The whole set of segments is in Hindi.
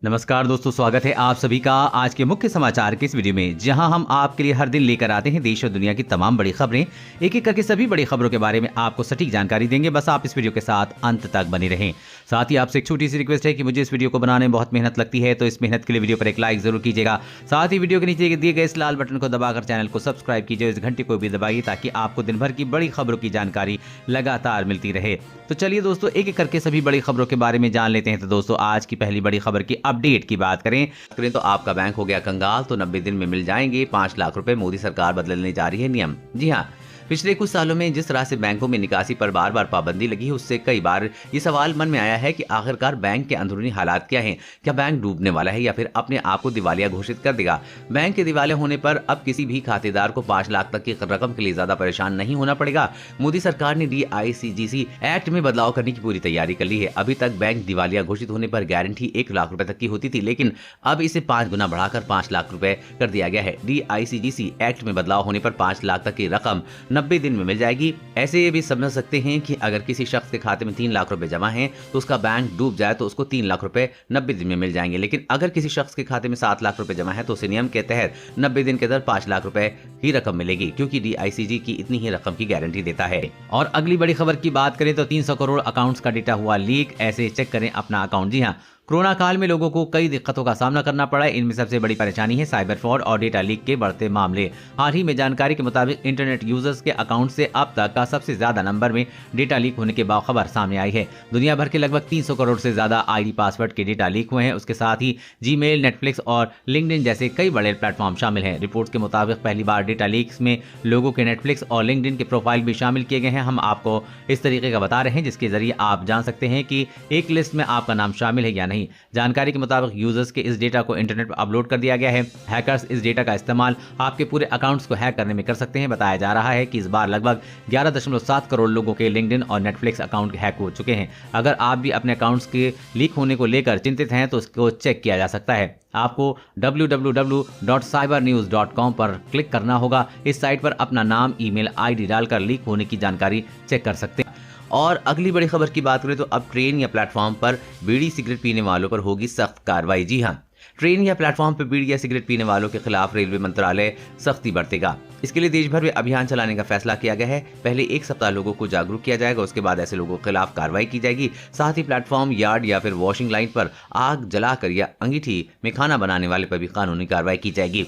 नमस्कार दोस्तों, स्वागत है आप सभी का आज के मुख्य समाचार के इस वीडियो में, जहां हम आपके लिए हर दिन लेकर आते हैं देश और दुनिया की तमाम बड़ी खबरें। एक एक करके सभी बड़ी खबरों के बारे में आपको सटीक जानकारी देंगे। बस आप इस वीडियो के साथ अंत तक बने रहें। साथ ही आपसे एक छोटी सी रिक्वेस्ट है कि मुझे इस वीडियो को बनाने में बहुत मेहनत लगती है, तो इस मेहनत के लिए वीडियो पर एक लाइक जरूर कीजिएगा। साथ ही वीडियो के नीचे दिए गए इस लाल बटन को दबाकर चैनल को सब्सक्राइब कीजिए, इस घंटे को भी दबाइए ताकि आपको दिन भर की बड़ी खबरों की जानकारी लगातार मिलती रहे। तो चलिए दोस्तों, एक एक करके सभी बड़ी खबरों के बारे में जान लेते हैं। तो दोस्तों, आज की पहली बड़ी खबर की अपडेट की बात करें तो आपका बैंक हो गया कंगाल, तो 90 दिन में मिल जाएंगे 5 लाख रुपए। मोदी सरकार बदलने जा रही है नियम। जी हाँ, पिछले कुछ सालों में जिस तरह से बैंकों में निकासी पर बार बार पाबंदी लगी है, उससे कई बार ये सवाल मन में आया है कि आखिरकार बैंक के अंदरूनी हालात क्या हैं। क्या बैंक डूबने वाला है या फिर अपने आप को दिवालिया घोषित कर देगा। बैंक के दिवालिया होने पर अब किसी भी खातेदार को 5 लाख तक की रकम के लिए ज्यादा परेशान नहीं होना पड़ेगा। मोदी सरकार ने DICGC एक्ट में बदलाव करने की पूरी तैयारी कर ली है। अभी तक बैंक दिवालिया घोषित होने पर गारंटी 1 लाख रुपए तक की होती थी, लेकिन अब इसे 5 गुना बढ़ाकर 5 लाख रुपए कर दिया गया है। DICGC एक्ट में बदलाव होने पर 5 लाख तक की रकम 90 दिन में मिल जाएगी। ऐसे ये भी समझ सकते हैं कि अगर किसी शख्स के खाते में 3 लाख रुपए जमा हैं, तो उसका बैंक डूब जाए तो उसको 3 लाख रुपए 90 दिन में मिल जाएंगे। लेकिन अगर किसी शख्स के खाते में 7 लाख रुपए जमा है, तो उसे नियम के तहत 90 दिन के अंदर 5 लाख रुपए ही रकम मिलेगी, क्योंकि DICG की इतनी ही रकम की गारंटी देता है। और अगली बड़ी खबर की बात करें तो 300 करोड़ अकाउंट्स का डेटा हुआ लीक, ऐसे चेक करें अपना अकाउंट। जी हाँ, कोरोना काल में लोगों को कई दिक्कतों का सामना करना पड़ा है। इनमें सबसे बड़ी परेशानी है साइबर फ्रॉड और डेटा लीक के बढ़ते मामले। हाल ही में जानकारी के मुताबिक इंटरनेट यूजर्स के अकाउंट से अब तक का सबसे ज्यादा नंबर में डेटा लीक होने की खबर सामने आई है। दुनिया भर के लगभग 300 करोड़ से ज्यादा ID पासवर्ड के डेटा लीक हुए हैं। उसके साथ ही जीमेल, नेटफ्लिक्स और लिंक्डइन जैसे कई बड़े प्लेटफॉर्म शामिल हैं। रिपोर्ट्स के मुताबिक पहली बार डेटा लीक्स में लोगों के नेटफ्लिक्स और लिंक्डइन के प्रोफाइल भी शामिल किए गए हैं। हम आपको इस तरीके का बता रहे हैं जिसके जरिए आप जान सकते हैं कि एक लिस्ट में आपका नाम शामिल है या नहीं। जानकारी के मुताबिक यूजर्स के इस डेटा को इंटरनेट पर अपलोड कर दिया गया है। हैकर्स इस डेटा का इस्तेमाल आपके पूरे अकाउंट्स को हैक करने में कर सकते हैं। बताया जा रहा है कि इस बार लगभग 11.7 करोड़ लोगों के लिंक्डइन और नेटफ्लिक्स अकाउंट हैक हो चुके हैं। अगर आप भी अपने अकाउंट्स के लीक होने को लेकर चिंतित हैं तो उसको चेक किया जा सकता है। आपको www.cybernews.com पर क्लिक करना होगा। इस साइट पर अपना नाम, ईमेल ID डालकर लीक होने की जानकारी चेक कर सकते हैं। और अगली बड़ी खबर की बात करें तो अब ट्रेन या प्लेटफॉर्म पर बीड़ी सिगरेट पीने वालों पर होगी सख्त कार्रवाई। जी हाँ, ट्रेन या प्लेटफॉर्म पर बीड़ी या सिगरेट पीने वालों के खिलाफ रेलवे मंत्रालय सख्ती बरतेगा। इसके लिए देश भर में अभियान चलाने का फैसला किया गया है। पहले 1 सप्ताह लोगों को जागरूक किया जाएगा, उसके बाद ऐसे लोगों के खिलाफ कार्रवाई की जाएगी। साथ ही प्लेटफॉर्म, यार्ड या फिर वॉशिंग लाइन पर आग जलाकर या अंगीठी में खाना बनाने वाले पर भी कानूनी कार्रवाई की जाएगी।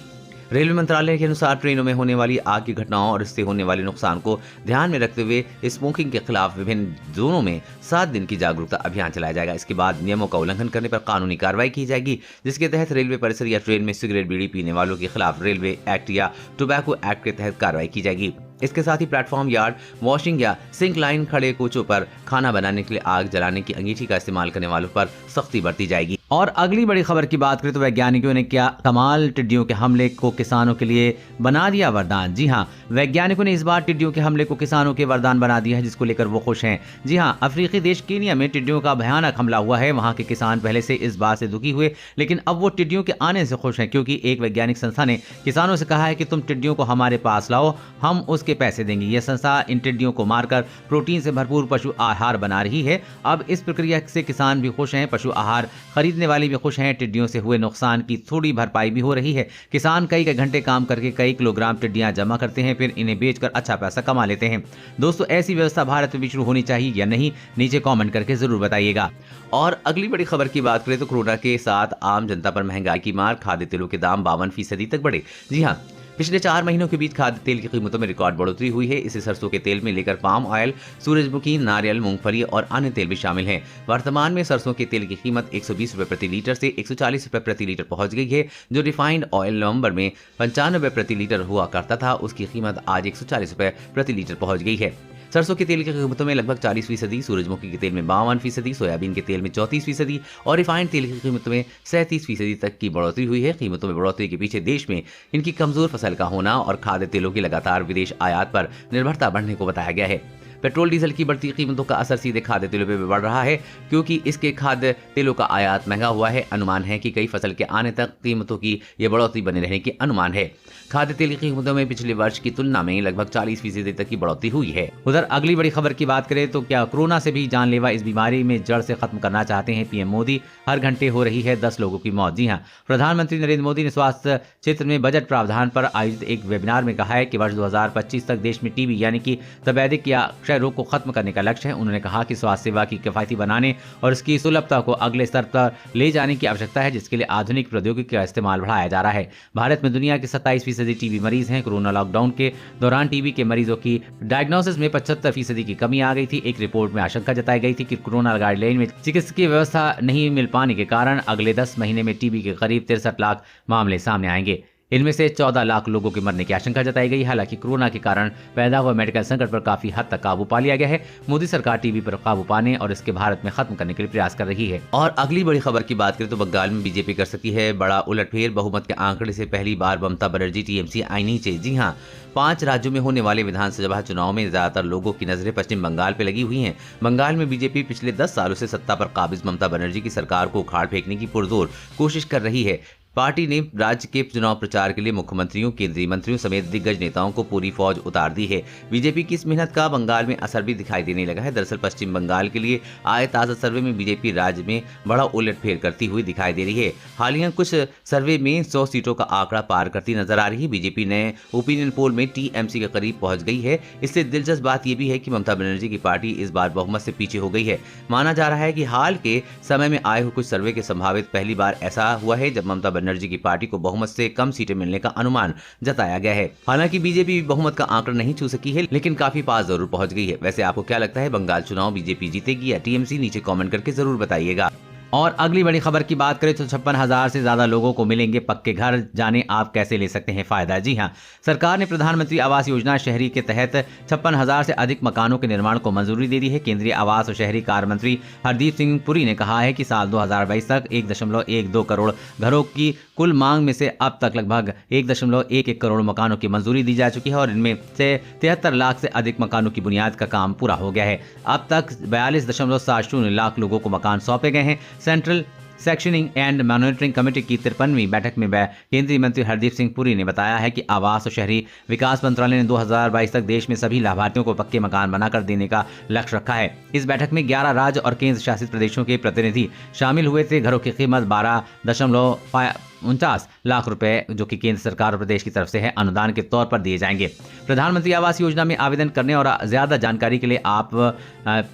रेलवे मंत्रालय के अनुसार ट्रेनों में होने वाली आग की घटनाओं और इससे होने वाले नुकसान को ध्यान में रखते हुए स्मोकिंग के खिलाफ विभिन्न जोनों में 7 दिन की जागरूकता अभियान चलाया जाएगा। इसके बाद नियमों का उल्लंघन करने पर कानूनी कार्रवाई की जाएगी, जिसके तहत रेलवे परिसर या ट्रेन में सिगरेट, बीड़ी पीने वालों के खिलाफ रेलवे एक्ट या टोबैको एक्ट के तहत कार्रवाई की जाएगी। इसके साथ ही प्लेटफॉर्म, यार्ड, वॉशिंग या सिंक लाइन, खड़े कोचों पर खाना बनाने के लिए आग जलाने की अंगीठी का इस्तेमाल करने वालों पर सख्ती बरती जाएगी। और अगली बड़ी खबर की बात करें तो वैज्ञानिकों ने क्या कमाल, टिड्डियों के हमले को किसानों के लिए बना दिया वरदान। जी हाँ, वैज्ञानिकों ने इस बार टिड्डियों के हमले को किसानों के वरदान बना दिया है, जिसको लेकर वो खुश हैं। जी हाँ, अफ्रीकी देश कीनिया में टिड्डियों का भयानक हमला हुआ है। वहां के किसान पहले से इस बात से दुखी हुए, लेकिन अब वो टिड्डियों के आने से खुश हैं, क्योंकि एक वैज्ञानिक संस्था ने किसानों से कहा है कि तुम टिड्डियों को हमारे पास लाओ, हम उसके पैसे देंगे। यह संस्था इन टिड्डियों को मारकर प्रोटीन से भरपूर पशु आहार बना रही है। अब इस प्रक्रिया से किसान भी खुश हैं, पशु आहार खरीदने वाले भी खुश हैं। टिड्डियों से हुए नुकसान की थोड़ी भरपाई भी हो रही है। किसान कई घंटे काम करके कई किलोग्राम टिड्डियां जमा करते हैं, फिर इन्हें बेचकर अच्छा पैसा कमा लेते हैं। दोस्तों, ऐसी व्यवस्था भारत में भी शुरू होनी चाहिए या नहीं, नीचे कमेंट करके जरूर बताइएगा। और अगली बड़ी खबर की बात करें तो कोरोना के साथ आम जनता पर महंगाई की मार, खाद्य तेलों के दाम 52% तक बढ़े। जी हाँ, पिछले 4 महीनों के बीच खाद्य तेल की कीमतों में रिकॉर्ड बढ़ोतरी हुई है। इसे सरसों के तेल में लेकर पाम ऑयल, सूरजमुखी, नारियल, मूंगफली और अन्य तेल भी शामिल हैं। वर्तमान में सरसों के तेल की कीमत 120 रुपए प्रति लीटर से 140 रुपए प्रति लीटर पहुंच गई है। जो रिफाइंड ऑयल नवंबर में 95 रुपए प्रति लीटर हुआ करता था, उसकी कीमत आज 140 रुपए प्रति लीटर पहुंच गई है। सरसों के तेल की कीमतों में लगभग 40%, सूरजमुखी के तेल में 52%, सोयाबीन के तेल में 34% और रिफाइंड तेल की कीमतों में 37% तक की बढ़ोतरी हुई है। कीमतों में बढ़ोतरी के पीछे देश में इनकी कमजोर फसल का होना और खाद्य तेलों की लगातार विदेश आयात पर निर्भरता बढ़ने को बताया गया है। पेट्रोल डीजल की बढ़ती कीमतों का असर सीधे खाद्य तेलों पर भी बढ़ रहा है, क्योंकि इसके खाद्य तेलों का आयात महंगा हुआ है। अनुमान है कि कई फसल के आने तक कीमतों की यह बढ़ोतरी बने रहने की अनुमान है। खाद्य तेल की कीमतों में पिछले वर्ष की तुलना में लगभग 40% तक की बढ़ोतरी हुई है। उधर अगली बड़ी खबर की बात करें तो क्या कोरोना से भी जानलेवा इस बीमारी में जड़ से खत्म करना चाहते हैं पीएम मोदी? हर घंटे हो रही है 10 लोगों की मौत। जी हां, प्रधानमंत्री नरेंद्र मोदी ने स्वास्थ्य क्षेत्र में बजट प्रावधान पर आयोजित एक वेबिनार में कहा है कि वर्ष 2025 तक देश में टीबी यानी कि तपेदिक या क्षय रोग को खत्म करने का लक्ष्य है। उन्होंने कहा कि स्वास्थ्य सेवा की किफायती बनाने और इसकी सुलभता को अगले स्तर पर ले जाने की आवश्यकता है, जिसके लिए आधुनिक प्रौद्योगिकी का इस्तेमाल बढ़ाया जा रहा है। भारत में दुनिया के 27% टीबी मरीज हैं। कोरोना लॉकडाउन के दौरान टीबी के मरीजों की डायग्नोसिस में 75% की कमी आ गई थी। एक रिपोर्ट में आशंका जताई गई थी कि कोरोना गाइडलाइन में चिकित्सकीय व्यवस्था नहीं मिल पाने के कारण अगले 10 महीने में टीबी के करीब 63 लाख मामले सामने आएंगे। इनमें से 14 लाख लोगों के मरने की आशंका जताई गई। हालांकि कोरोना के कारण पैदा हुआ मेडिकल संकट पर काफी हद तक काबू पा लिया गया है। मोदी सरकार टीबी पर काबू पाने और इसके भारत में खत्म करने के लिए प्रयास कर रही है। और अगली बड़ी खबर की बात करें तो बंगाल में बीजेपी कर सकती है बड़ा उलटफेर। बहुमत के आंकड़े से पहली बार ममता बनर्जी टीएमसी आई नीचे। जी हां, 5 राज्यों में होने वाले विधानसभा चुनाव में ज्यादातर लोगों की नजरें पश्चिम बंगाल पर लगी हुई हैं। बंगाल में बीजेपी पिछले 10 सालों से सत्ता पर काबिज ममता बनर्जी की सरकार को उखाड़ फेंकने की पुरजोर कोशिश कर रही है। पार्टी ने राज्य के चुनाव प्रचार के लिए मुख्यमंत्रियों, केंद्रीय मंत्रियों समेत दिग्गज नेताओं को पूरी फौज उतार दी है। बीजेपी की इस मेहनत का बंगाल में असर भी दिखाई देने लगा है। दरअसल पश्चिम बंगाल के लिए आए ताजा सर्वे में बीजेपी राज्य में बड़ा उलटफेर करती हुई दिखाई दे रही है। हालिया कुछ सर्वे में 100 सीटों का आंकड़ा पार करती नजर आ रही है। बीजेपी नए ओपिनियन पोल में टीएमसी के करीब पहुंच गई है। इससे दिलचस्प बात यह भी है कि ममता बनर्जी की पार्टी इस बार बहुमत से पीछे हो गई है। माना जा रहा है कि हाल के समय में आए हुए कुछ सर्वे के संभावित पहली बार ऐसा हुआ है जब ममता बनर्जी की पार्टी को बहुमत से कम सीटें मिलने का अनुमान जताया गया है। हालांकि बीजेपी बहुमत का आंकड़ा नहीं छू सकी है, लेकिन काफी पास जरूर पहुंच गई है। वैसे आपको क्या लगता है, बंगाल चुनाव बीजेपी जीतेगी या टीएमसी? नीचे कमेंट करके जरूर बताइएगा। और अगली बड़ी खबर की बात करें तो 56,000 से ज्यादा लोगों को मिलेंगे पक्के घर। जाने आप कैसे ले सकते हैं फायदा। जी हां, सरकार ने प्रधानमंत्री आवास योजना शहरी के तहत 56,000 से अधिक मकानों के निर्माण को मंजूरी दे दी है। केंद्रीय आवास और शहरी कार्य मंत्री हरदीप सिंह पुरी ने कहा है कि साल 2022 तक 1.12 करोड़ घरों की कुल मांग में से अब तक लगभग 1.11 करोड़ मकानों की मंजूरी दी जा चुकी है और इनमें से 73 लाख से अधिक मकानों की बुनियाद का काम पूरा हो गया है। अब तक 42.70 लाख लोगों को मकान सौंपे गए हैं। Central sectioning and monitoring committee की 53वीं बैठक में केंद्रीय मंत्री हरदीप सिंह पुरी ने बताया है कि आवास और शहरी विकास मंत्रालय ने 2022 तक देश में सभी लाभार्थियों को पक्के मकान बनाकर देने का लक्ष्य रखा है। इस बैठक में 11 राज्य और केंद्र शासित प्रदेशों के प्रतिनिधि शामिल हुए थे। घरों की कीमत 12.49 लाख रुपए जो कि केंद्र सरकार और प्रदेश की तरफ से है अनुदान के तौर पर दिए जाएंगे। प्रधानमंत्री आवास योजना में आवेदन करने और ज्यादा जानकारी के लिए आप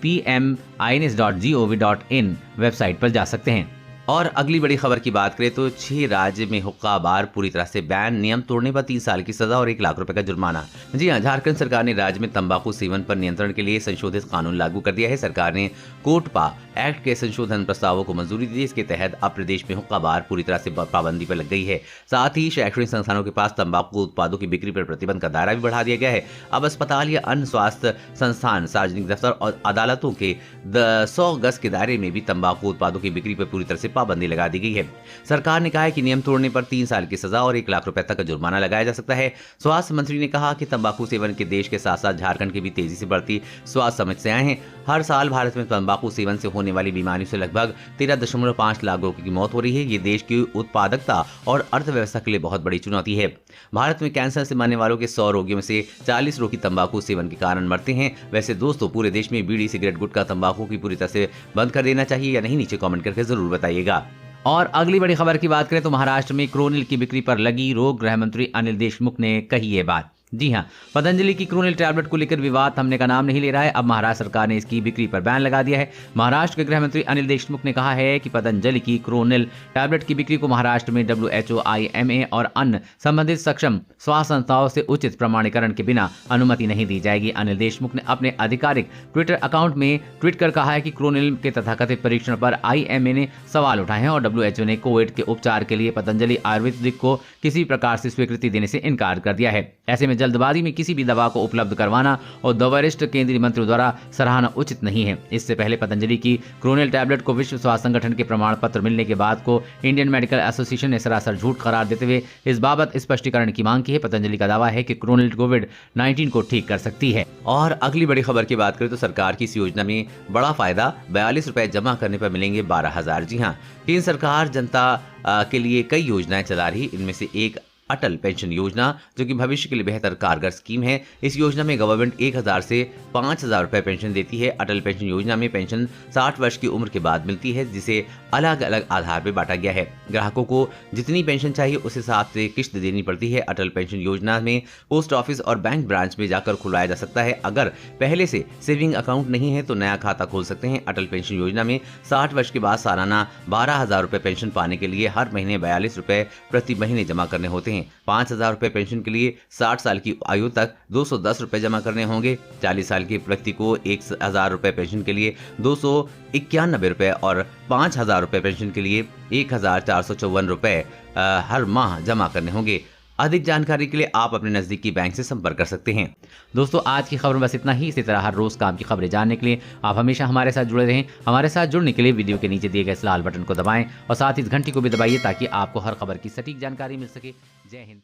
pmins.gov.in वेबसाइट पर जा सकते हैं। और अगली बड़ी खबर की बात करें तो 6 राज्य में हुक्का बार पूरी तरह से बैन। नियम तोड़ने पर 3 साल की सजा और 1 लाख रुपए का जुर्माना। जी हां, झारखंड सरकार ने राज्य में तंबाकू सेवन पर नियंत्रण के लिए संशोधित कानून लागू कर दिया है। सरकार ने कोटपा एक्ट के संशोधन प्रस्तावों को मंजूरी दी। इसके तहत अब प्रदेश में हुक्का बार पूरी तरह से पाबंदी पर लग गई है। साथ ही शैक्षणिक संस्थानों के पास तंबाकू उत्पादों की बिक्री पर प्रतिबंध का दायरा भी बढ़ा दिया गया है। अब अस्पताल या अन्य स्वास्थ्य संस्थान, सार्वजनिक दफ्तर और अदालतों के 100 गज के दायरे में भी तंबाकू उत्पादों की बिक्री पर पूरी तरह से पाबंदी लगा दी गई है। सरकार ने कहा है कि नियम तोड़ने पर 3 साल की सजा और 1 लाख रुपए तक का जुर्माना लगाया जा सकता है। स्वास्थ्य मंत्री ने कहा कि तंबाकू सेवन के देश के साथ साथ झारखंड की भी तेजी से बढ़ती स्वास्थ्य समस्याएं हैं। हर साल भारत में तंबाकू सेवन से होने वाली बीमारियों से लगभग 13.5 लाख लोगों की मौत हो रही है। ये देश की उत्पादकता और अर्थव्यवस्था के लिए बहुत बड़ी चुनौती है। भारत में कैंसर से मरने वालों के 100 रोगियों में से 40 रोगी तंबाकू सेवन के कारण मरते हैं। वैसे दोस्तों, पूरे देश में बीड़ी, सिगरेट, गुटखा, तंबाकू की पूरी तरह से बंद कर देना चाहिए या नहीं? नीचे कमेंट करके जरूर बताइएगा। और अगली बड़ी खबर की बात करें तो महाराष्ट्र में क्रोनिल की बिक्री पर लगी रोक। गृह मंत्री अनिल देशमुख ने कही ये बात। जी हां, पतंजलि की क्रोनिल टैबलेट को लेकर विवाद थमने का नाम नहीं ले रहा है। अब महाराष्ट्र सरकार ने इसकी बिक्री पर बैन लगा दिया है। महाराष्ट्र के गृह मंत्री अनिल देशमुख ने कहा है कि पतंजलि की क्रोनिल टैबलेट की बिक्री को महाराष्ट्र में WHO, IMA और अन्य संबंधित सक्षम स्वास्थ्य संस्थाओं से उचित प्रमाणीकरण के बिना अनुमति नहीं दी जाएगी। अनिल देशमुख ने अपने आधिकारिक ट्विटर अकाउंट में ट्वीट कर कहा है कि क्रोनिल के तथाकथित परीक्षण पर IMA ने सवाल उठाए हैं और WHO ने कोविड के उपचार के लिए पतंजलि आयुर्वेदिक को किसी प्रकार से स्वीकृति देने से इनकार कर दिया है। ऐसे में जल्दबाजी में किसी भी दवा को उपलब्ध करवाना और वरिष्ठ केंद्रीय मंत्रियों द्वारा सराहना उचित नहीं है। इससे पहले पतंजलि की क्रोनिल टैबलेट को विश्व स्वास्थ्य संगठन के प्रमाण पत्र मिलने के बाद को इंडियन मेडिकल एसोसिएशन ने सरासर झूठ करार देते हुए इस बाबत स्पष्टीकरण की मांग की है। पतंजलि का दावा है कि क्रोनिल कोविड-19 को ठीक कर सकती है। और अगली बड़ी खबर की बात करें तो सरकार की इस योजना में बड़ा फायदा, 42 रुपए जमा करने पर मिलेंगे 12,000। जी हाँ, केंद्र सरकार जनता के लिए कई योजनाएं चला रही। इनमें से एक अटल पेंशन योजना, जो कि भविष्य के लिए बेहतर कारगर स्कीम है। इस योजना में गवर्नमेंट 1,000 से 5,000 रुपए पेंशन देती है। अटल पेंशन योजना में पेंशन 60 वर्ष की उम्र के बाद मिलती है, जिसे अलग अलग आधार पर बांटा गया है। ग्राहकों को जितनी पेंशन चाहिए उस हिसाब से किश्त देनी पड़ती है। अटल पेंशन योजना में पोस्ट ऑफिस और बैंक ब्रांच में जाकर खुलवाया जा सकता है। अगर पहले से सेविंग अकाउंट नहीं है तो नया खाता खोल सकते हैं। अटल पेंशन योजना में 60 वर्ष के बाद सालाना 12,000 रुपए पेंशन पाने के लिए हर महीने 42 रुपए प्रति महीने जमा करने होते हैं। 5,000 रुपए पेंशन के लिए 60 साल की आयु तक 210 रुपए जमा करने होंगे। 40 साल के व्यक्ति को 1,000 रुपए पेंशन के लिए 291 रुपए और 5,000 रुपए पेंशन के लिए 1,454 रुपए हर माह जमा करने होंगे। अधिक जानकारी के लिए आप अपने नजदीकी बैंक से संपर्क कर सकते हैं। दोस्तों, आज की खबर में बस इतना ही। इसी तरह हर रोज काम की खबरें जानने के लिए आप हमेशा हमारे साथ जुड़े रहें। हमारे साथ जुड़ने के लिए वीडियो के नीचे दिए गए लाल बटन को दबाएं और साथ ही इस घंटी को भी दबाइए ताकि आपको हर खबर की सटीक जानकारी मिल सके। जय हिंद।